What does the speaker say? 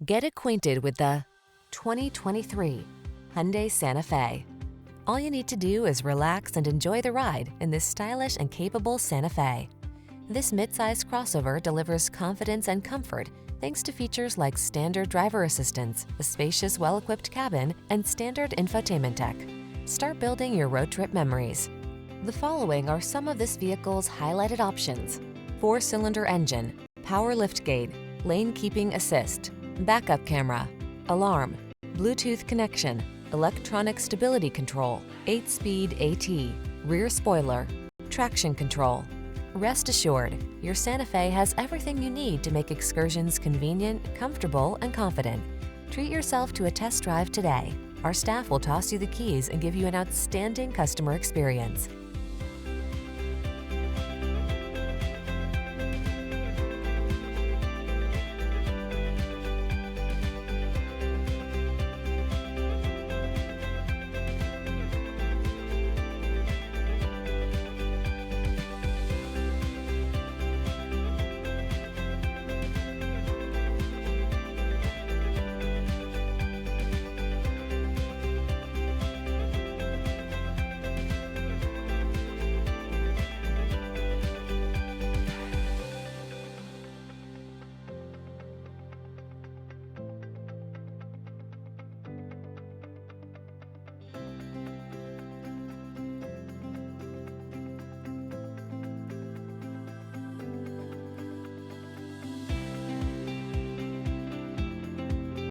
Get acquainted with the 2023 Hyundai Santa Fe. All you need to do is relax and enjoy the ride in this stylish and capable Santa Fe. This midsize crossover delivers confidence and comfort thanks to features like standard driver assistance, a spacious, well-equipped cabin, and standard infotainment tech. Start building your road trip memories. The following are some of this vehicle's highlighted options: 4-cylinder engine, power liftgate, lane keeping assist, backup camera, alarm, Bluetooth connection, electronic stability control, 8-speed AT, rear spoiler, traction control. Rest assured, your Santa Fe has everything you need to make excursions convenient, comfortable, and confident. Treat yourself to a test drive today. Our staff will toss you the keys and give you an outstanding customer experience.